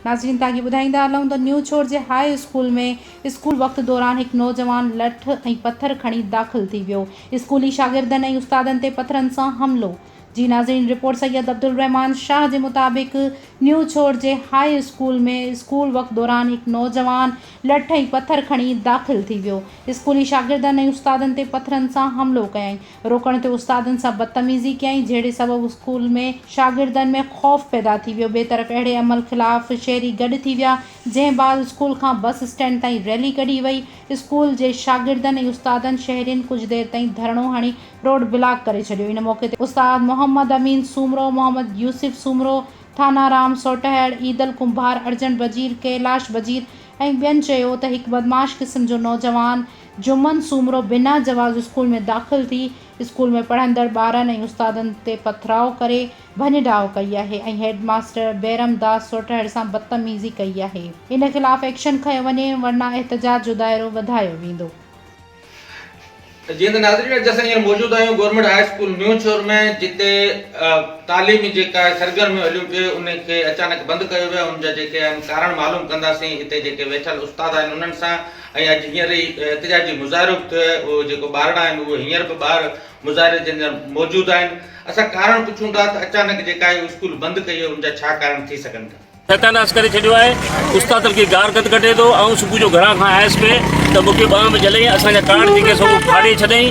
नाज़रीन ताकि ॿुधाईंदा हलूं त न्यू छोर जे हाई स्कूल में स्कूल वक़्त दौरान एक नौजवान लठ ऐं पत्थर खणी दाख़िल थी वियो। स्कूली शागिर्दनि ऐं उस्तादनि ते पत्थरनि सां हमलो। जी नाज़रीन, रिपोर्ट सैयद अब्दुल रहमान शाह के मुताबिक न्यू छोर जे हाई स्कूल में स्कूल वक़्त दौरान एक नौजवान लठ ऐं पत्थर खणी दाख़िल थी वियो। स्कूली शागिर्दनि ऐं उस्तादनि ते पत्थरनि सां हमलो कयईं। रोकण ते उस्तादनि सां बदतमीज़ी कयईं, जहिड़े सबबु स्कूल में शागिर्दनि में ख़ौफ़ पैदा थी वियो। ॿिए तरफ़ अहिड़े अमल ख़िलाफ़ शहरी गॾु थी विया, जंहिं बाद स्कूल खां बस स्टैंड ताईं रैली कढी वई। स्कूल जे शागिर्दनि ऐं उस्तादनि शहरियुनि कुछ देर ताईं धरणो हणी रोड ब्लॉक करे छॾियो। इन मौक़े ते उस्ताद मोहम्मद अमीन सूमरो, मोहम्मद यूसुफ सूमरो, थानाराम सोटहड़, ईदल कुंभार, अर्जन बजीर, कैलाश बजीर ऐं ॿियनि चयो त हिकु बदमाश क़िस्म जो नौजवान जुमन सूमरो बिना जवाज़ स्कूल में दाख़िल थी स्कूल में पढ़ंदड़ ॿारनि ऐं उस्तादनि ते पथराव करे भञ-डाह कई आहे ऐं हेडमास्टर बैरम दास सोटहड़ सां बदतमीज़ी कई आहे। इन ख़िलाफ़ एक्शन खंयो वञे, वरना एहतजाज जो दायरो वधायो वेंदो। जी नाज़रीन, जैसे हींअर मौजूद आहियूं गवर्नमेंट हाई स्कूल न्यू छोर में, जिते तालीमी जेका सरगर्मियूं हलियूं पियूं उनखे अचानक बंदि कयो वियो। उनजा जेके आहिनि कारण मालूम कंदासीं हिते जेके वेठल उस्ताद आहिनि उन्हनि सां। ऐं अॼु हींअर ई एहतजाजी मुज़ाहिरो थियो, उहो जेको ॿारड़ा आहिनि उहे हींअर बि ॿार मुज़ाहिरे जे अंदरि मौजूदु आहिनि। असां कारण पुछूं था त अचानक जेका आहे स्कूल बंदि कई आहे, उनजा छा कारण थी सघनि था। सत्यानाश करे छॾियो आहे। उस्तादनि खे गार गद कढे थो ऐं सुबुह जो घरां खां आयसि पे त मूंखे ॿ बजे लही असांजा कार्ड जेके सभु फाड़े छॾियईं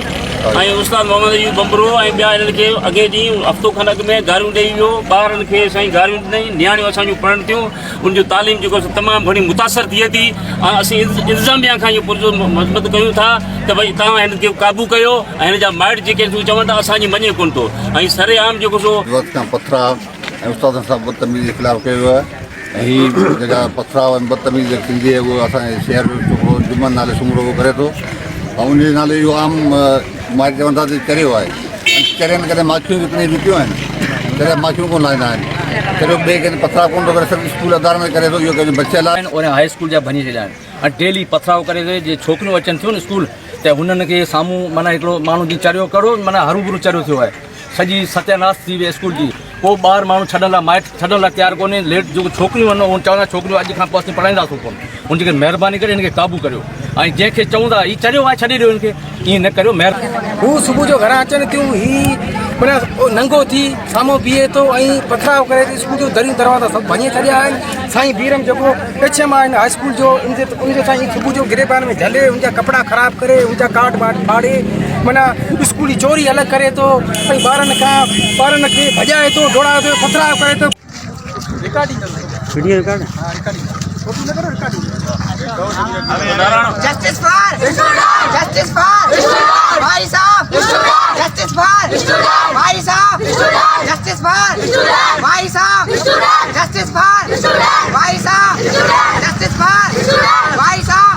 ऐं उस्ताद मोहम्मद अयूब बंबरो ऐं ॿिया हिननि खे अॻे ॾींहुं हफ़्तो खनि अॻु में गारियूं ॾेई वियो। ॿारनि खे साईं गारियूं ॾिनई, नियाणियूं असांजूं पढ़नि थियूं, उनजूं तालीम जेको तमामु घणी मुतासिर थिए थी। ऐं असीं इंतिज़ामिया खां इहो पुरजो मज़बूत कयूं था त भई तव्हां हिन खे क़ाबू कयो ऐं हिन जा माइट जेके चवनि था असांजी मञे कोन थो। ऐं सरेआम जेको सो पथराव ऐं उस्तादनि सां बदतमीज़ी जे ख़िलाफ़ु कयो आहे। ऐं हीअ जेका पथराव ऐं बदतमीज़ी थींदी आहे उहो असांजे शहर में छोकिरो जुमन नाले सूमरो उहो करे थो ऐं उन नाले इहो आम माइट चवनि था त चरियो आहे। चरियनि करे माखियूं कितनी रुकियूं आहिनि, चरिया माखियूं कोन लाहींदा आहिनि। चरियो ॿिए कंहिं पथराव कोन थो करे, सिर्फ़ु स्कूल अदार में करे थो। इहो कंहिंजो बचियल आहे और हाई स्कूल जा भञी छॾिया आहिनि ऐं डेली पथराव करे थो। जे छोकिरियूं अचनि थियूं न स्कूल त हुननि खे साम्हूं माना हिकिड़ो माण्हू जी चरियो करो, माना हरू भरू चरियो थियो आहे। सॼी सत्यानाश थी वई स्कूल जी। को ॿार माण्हू छॾण लाइ माइट छॾण लाइ तयारु कोन्हे। लेट जेको छोकिरियूं आहिनि उहो चवंदा छोकिरियूं अॼु खां पोइ असीं पढ़ाईंदासीं कोन। हुनजे करे महिरबानी करे हिनखे क़ाबू करियो ऐं जंहिंखे चऊं था हीअ चरियो आहे छॾे ॾियो हिनखे, ईअं न करियो। हू सुबुह जो घरां अचनि थियूं, ही माना नंगो थी साम्हूं बीहे थो ऐं पथराव करे थी। स्कूल जो दरियूं दरवाज़ा सभु भञे छॾिया आहिनि। साईं बीरम जेको एच एम आहे हाई स्कूल जो, उनजो साईं सुबुह जो गिरेबान में झले, उनजा कपिड़ा ख़राबु करे, उनजा कार्ड फाड़े, माना स्कूल जी चोरी अलॻि करे थो ऐं ॿारनि खे भॼाए थो, दौड़ाए थो, पथराव करे थो। रिकॉर्डिंग वीडियो रिकॉर्ड, हाँ रिकॉर्डिंग, फोटो न करो, recording. Justice for justice for भाई साहब, जस्टिस फॉर भाई साहब, जस्टिस फॉर भाई साहब, जस्टिस फॉर भाई साहब, जस्टिस फॉर भाई साहब।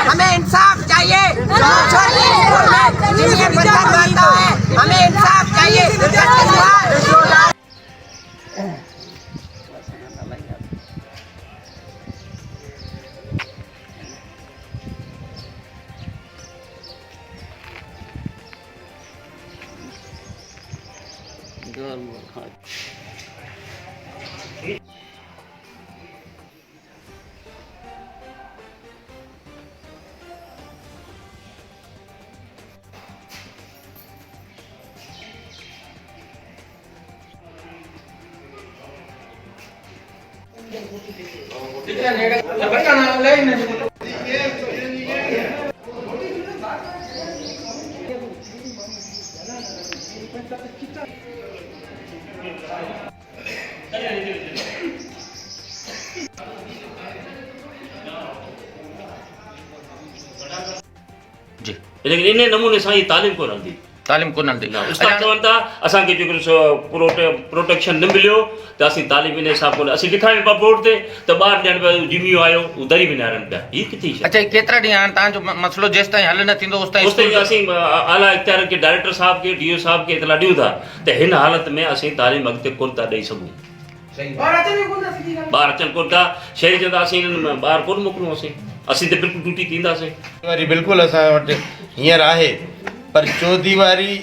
हमें इंसाफ चाहिए। हमें इंसाफ चाहिए। जस्टिस फॉर जी, लेकिन इन नमूने सां ई तालीम कोन हलंदी। तालीम कोन हलंदी। उस्ताद चवनि था असांखे जेको प्रोटेक्शन न मिलियो त असीं तालीम इन हिसाब कोन। असीं लिखायूं पिया बोर्ड ते त ॿार ॼण पिया जिमियो आयो, उहो दरी बि न हणनि पिया। हीअ किथे शइ? अच्छा, केतिरा ॾींहं हाणे तव्हांजो मसइलो जेसि ताईं हल न थींदो उस ताईं असीं आला इख्तियार खे डायरेक्टर साहब खे DO साहब खे इतला ॾियूं था त हिन हालत में असीं तालीम अॻिते कोन था ॾेई सघूं। ॿार अचनि कोन था। शहरी चवंदा असीं हिननि ॿार कोन मोकिलियूं, असीं त बिल्कुलु टूटी थींदासीं। वरी बिल्कुलु असां वटि हींअर आहे, पर चौदीवारी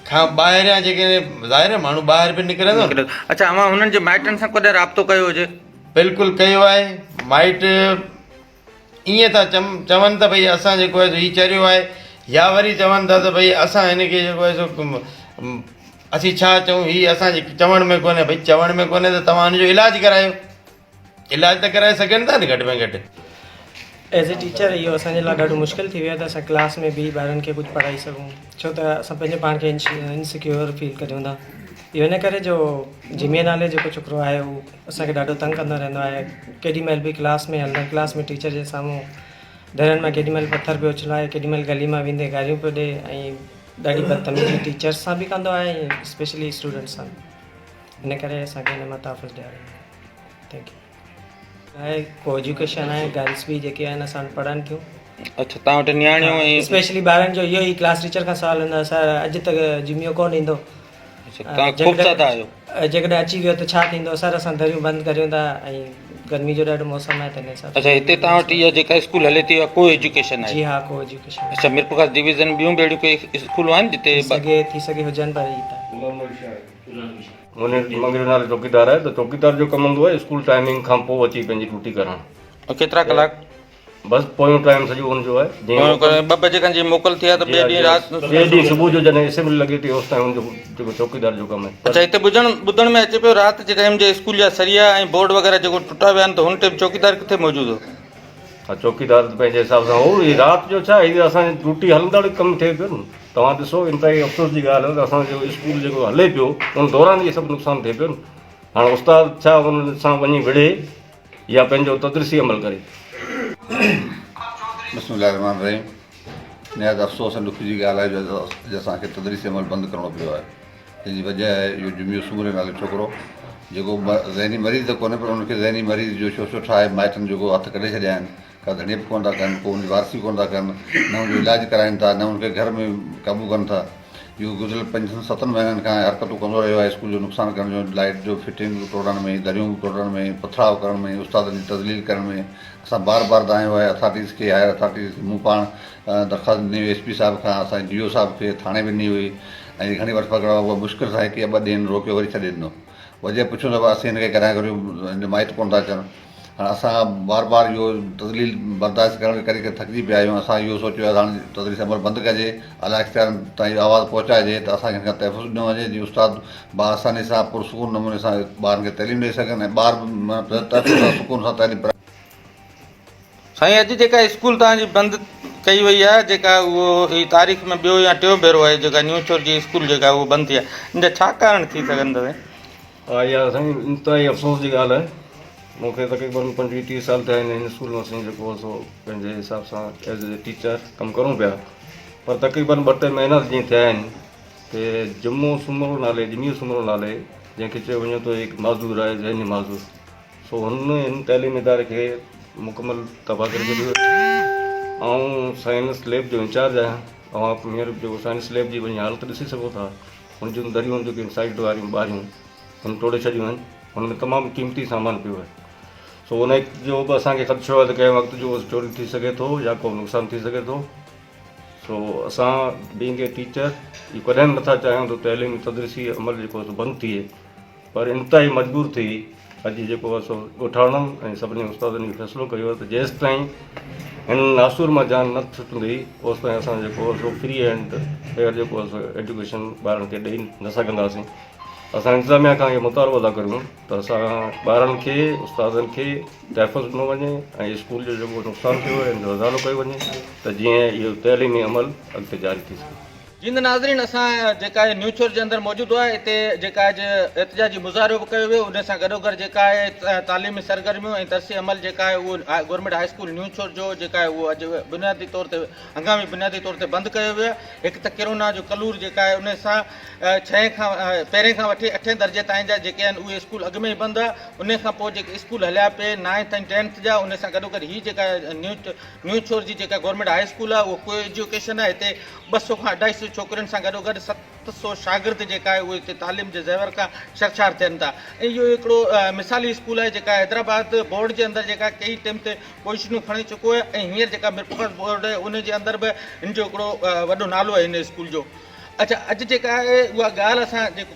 खां ॿाहिरियां जेके ज़ाहिर माण्हू ॿाहिरि बि निकिरंदो। अच्छा, अवां हुननि जे माइटनि सां कॾहिं राब्तो कयो हुजे? बिल्कुलु कयो आहे। माइट ईअं था चवनि त भई असां जेको आहे हीउ चरियो आहे, या वरी चवनि था त भई असां हिनखे जेको आहे सो असीं छा चऊं, हीउ असांजे चवण में कोन्हे। भई चवण में कोन्हे त तव्हां हुनजो इलाजु करायो। इलाज त कराए सघनि था न घटि में घटि। एज़ ए टीचर इहो असांजे लाइ ॾाढो मुश्किल थी वियो आहे त असां क्लास में बि ॿारनि खे कुझु पढ़ाए सघूं, छो त असां पंहिंजे पाण खे इनसिक्योर फील करियूं था। इहो इन करे जो जिमीअ नाले जेको छोकिरो आहे उहो असांखे ॾाढो तंग कंदो रहंदो आहे। केॾीमहिल बि क्लास में हलंदड़ क्लास में टीचर जे साम्हूं दरनि मां केॾीमहिल पथर पियो उछलाए, केॾीमहिल गली मां वेंदे गारियूं पियो ॾिए ऐं ॾाढी बदतमीज़ी टीचर्स सां बि कंदो आहे ऐं स्पेशली स्टूडेंट्स सां। इन करे असांखे हिन मां तहफ़ुज़ ॾियारे। Thank U. आहे को एजुकेशन आहे, गर्ल्स बि जेके आहिनि असां पढ़नि थियूं। अच्छा, तव्हां वटि नियाणियूं ऐं स्पेशली ॿारनि जो इहो ई क्लास टीचर खां सवाल हूंदो आहे, सर अॼु तक जिमियो कोन ईंदो, जेकॾहिं अची वियो त छा थींदो। सर असां दरियूं बंदि करियूं था ऐं गर्मी जो ॾाढो मौसम आहे त हिन हिसाब सां। अच्छा, हिते तव्हां वटि इहा जेका स्कूल हले थी को एजुकेशन आहे? जी हा, को एजुकेशन। अच्छा, मिरपुर डिवीज़न ॿियूं बि अहिड़ियूं कोई स्कूल आहिनि जिते थी सघे हुजनि, पर मंगरे नाले चौकीदार आहे त चौकीदार जो कमु हूंदो आहे स्कूल टाइमिंग खां पोइ अची पंहिंजी ड्यूटी करणु। केतिरा कलाक? बसि पोयों टाइम सॼो हुनजो आहे। जीअं 2 बजे खां जीअं मोकल थी आहे त ॿिए ॾींहुं राति, ॿिए ॾींहुं सुबुह जो जॾहिं असेंबली लॻे थी उस टाइम हुनजो जेको चौकीदार जो कमु आहे। अच्छा, हिते ॿुधण में अचे पियो राति जे टाइम जे स्कूल जा सरिया ऐं बोर्ड वग़ैरह जेको टुटा विया आहिनि त हुन टाइम चौकीदार किथे मौजूदु हो? हा, चौकीदार पंहिंजे हिसाब सां हो। राति जो छा हीअ असांजी ड्यूटी हलंदड़ कमु थिए पियो न। तव्हां ॾिसो इंतिहाई अफ़सोस जी ॻाल्हि आहे त असांजो स्कूल जेको हले पियो उन दौरान इहे सभु नुक़सानु थिए पियो न। हाणे उस्ताद छा उन सां वञी विढ़े या पंहिंजो तदरीसी अमल करे। बिस्मिल्लाहिर्रहमानिर्रहीम। निहायत अफ़सोस ऐं ॾुख जी ॻाल्हि आहे जो अॼु असांखे तदरीसी अमल बंदि करिणो पियो आहे। जंहिंजी वजह आहे इहो जुमियो सूमरे नाले छोकिरो जेको ज़हनी मरीज़ त कोन्हे, पर उनखे ज़हनी मरीज़ जो शोशो ठाहे माइटनि जेको हथु कढे छॾिया आहिनि, का धणियप कोन था कनि, को उनजी वारसी कोन था कनि, न उनजो इलाजु कराइनि था, न उनखे घर में क़ाबू कनि था। इहो गुज़िरियल 5-7 महीननि खां हरकतूं कंदो रहियो आहे स्कूल जो नुक़सानु करण जो, लाइट जो फिटिंग तोड़ण में, दरियूं तोड़ण में, पथराव करण में, उस्तादनि जी तज़लील करण में। असां बार बार तव्हांजो आहे अथॉरिटीज़ खे, हायर अथॉरिटीज़ मूं पाण दरख़्वास्त ॾिनी हुई SP साहिब खां, असांजे DO साहिब खे थाणे बि ॾिनी हुई ऐं घणी वटि पकड़ा उहा मुश्किल सां हिकु या 2 ॾींहं रोकियो वरी छॾे ॾिनो। वजह पुछूं त असीं हिनखे कराए करियो, हिन माइट कोन था अचनि। हाणे असां बार बार इहो तज़लील बर्दाश्त करे करे थकिजी पिया आहियूं। असां इहो सोचियो आहे हाणे तदरीस अमल बंदि कजे, अला इख़्तियारनि ताईं आवाज़ु पहुचाइजे त असांखे हिन खां तहफ़ुज़ ॾिनो वञे, जीअं उस्ताद बाआसानी सां पुरसुकून नमूने सां ॿारनि खे तइलीम ॾेई सघनि ऐं ॿार तहफ़ुज़ सां सुकून सां तइलीम। साईं, अॼु जेका स्कूल तव्हांजी बंदि कई वई आहे, जेका उहो ही तारीख़ में ॿियो या टियों भेरो आहे जेका न्यू चोर जी स्कूल जेका उहो बंदि थी आहे, हिन छा कारण थी सघंदव? हा, इहा साईं इंतिहाई अफ़सोस जी ॻाल्हि आहे। मूंखे तक़रीबन 25-30 साल थिया आहिनि हिन स्कूल में असीं जेको आहे सो पंहिंजे हिसाब सां एज़ ए टीचर कमु करूं पिया, पर तक़रीबन 2-3 महीना जीअं थिया आहिनि कि जिमियो सूमरो नाले जंहिंखे चयो वञे थो हिकु माज़ूर आहे, ज़हनी माज़ूर, सो हिन तइलीमी इदारे खे मुकमल तबाह करे छॾियो। ऐं साइंस लैब जो इंचार्ज आहियां। तव्हां हींअर जेको साइंस लैब जी वञी हालत ॾिसी सघो था, हुन जूं दरियूं जेके साइड वारियूं ॿारियूं हुन तोड़े छॾियूं आहिनि, हुनमें तमामु क़ीमती सामान पियो आहे। सो उन जो बि असांखे ख़दशो आहे त कंहिं वक़्तु जो चोरी थी सघे थो या को नुक़सानु थी सघे थो। सो असां बीइंग ए टीचर इहो कॾहिं नथा चाहियूं त तइलीमी तदरीसी अमल जेको आहे सो बंदि थिए, पर इंतिहाई मजबूर थी अॼु जेको आहे सो ॻोठाणनि ऐं सभिनी उस्तादनि इहो फ़ैसिलो कयो आहे त जेसि ताईं हिन नासूर मां जान न छुटंदी ओसि ताईं असां जेको आहे सो फ्री एंड फेयर जेको आहे सो एजुकेशन ॿारनि खे ॾेई न सघंदासीं। असां इंतिज़ामिया खां इहो मुतालबो था करियूं त असां ॿारनि खे उस्तादनि खे तहफ़ुज़ ॾिनो वञे ऐं स्कूल जो जेको नुक़सानु थियो आहे हिन जो हज़ारो कयो वञे त जीअं इहो तइलीमी अमल अॻिते जारी थी सघे। जी नाज़रीन, असां जेका आहे न्यू चोर जे अंदरि मौजूदु आहे, हिते जेका अॼु एतिजाजी मुज़ाहिरो बि कयो वियो, उन सां गॾोगॾु जेका आहे तालीमी सरगर्मियूं ऐं तरसी अमल जेका आहे उहो गवर्नमेंट हाई स्कूल न्यू चोर जो जेका आहे उहो अॼु बुनियादी तौर ते हंगामी बुनियादी तौर ते बंदि कयो वियो आहे। हिकु त किरोना जो कलूर जेका आहे उन सां 6 खां पहिरें खां वठी 8 दर्जे ताईं जा जेके आहिनि उहे स्कूल अॻु में ई बंदि आहे। उन खां पोइ जेके स्कूल हलिया पिए 9th ऐं 10th जा, उन सां गॾोगॾु हीअ जेका न्यू चोर जी जेका गवर्नमेंट हाई स्कूल आहे उहो को एजुकेशन आहे। हिते 200 खां 250 छोकिरियुनि सां गॾोगॾु 700 शागिर्द जेका आहे उहे हिते तालीम जे ज़ेवर खां शर्शार थियनि था। ऐं इहो हिकिड़ो मिसाली स्कूल आहे जेका हैदराबाद बोर्ड जे अंदरि जेका कई टाइम ते पोजीशनूं खणी चुको आहे ऐं हींअर जेका मिरपुर बोर्ड आहे उन जे अंदरि बि हिन जो हिकिड़ो वॾो नालो आहे हिन स्कूल जो। अच्छा अॼु जेका आहे उहा ॻाल्हि असां जेको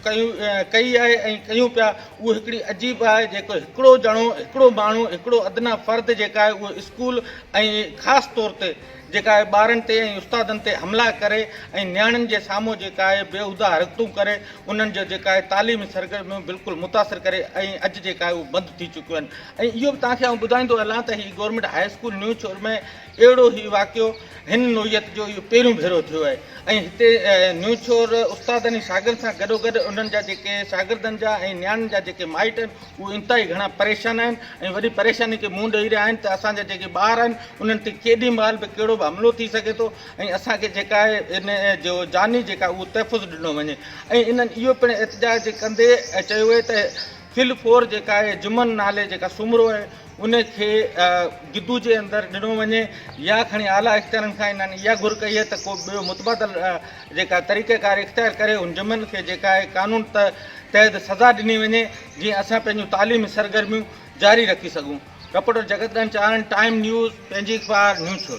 कई आहे ऐं कयूं पिया उहो हिकिड़ी अजीब आहे जेको हिकिड़ो ॼणो हिकिड़ो माण्हू हिकिड़ो अदना फ़र्द जेका आहे उहो स्कूल ऐं ख़ासि तौर ते जेका आहे ॿारनि ते ऐं उस्तादनि ते हमला करे ऐं नियाणियुनि जे साम्हूं जेका आहे बेहुदा हरकतूं करे उन्हनि जो जेका आहे तालीमी सरगर्मियूं बिल्कुलु मुतासिर करे ऐं अॼु जेका आहे उहे बंदि थी चुकियूं आहिनि ऐं इहो बि तव्हांखे आउं ॿुधाईंदो हलां त हीउ गवर्नमेंट हाई स्कूल न्यू शहर में अहिड़ो ई वाक़ियो हिन नोयत जो इहो पहिरियों भेरो थियो आहे ऐं हिते न्यू शहर उस्तादनि शागिर्द सां गॾोगॾु उन्हनि जा जेके शागिर्दनि जा ऐं नियाणियुनि जा जेके माइट आहिनि उहे इंतिहाई घणा परेशान आहिनि ऐं वॾी परेशानी खे मुंहुं ॾेई रहिया आहिनि त असांजा जेके ॿार आहिनि उन्हनि ते केॾी महिल बि कहिड़ो बि हमिलो थी सघे थो ऐं असांखे जेका आहे इन जो जानी जेका उहो तहफ़ुज़ ॾिनो वञे ऐं इन्हनि इहो पिणु एतिजाज कंदे चयो आहे त फिल फोर जेका आहे जुमन नाले जेका सुमरो आहे उनखे गिदू जे अंदरि ॾिनो वञे या खणी आला इख़्तियारनि खां इन्हनि इहा घुर कई आहे त को ॿियो मुतबादल जेका तरीक़ेकार इख़्तियार करे उन जुमन खे जेका आहे कानून तहत सज़ा ॾिनी वञे जीअं असां पंहिंजूं तालीमी सरगर्मियूं जारी रखी सघूं। रिपोर्टर जगतगंज चारण टाइम न्यूज़ पंहिंजी अख़बार न्यूज़ शो।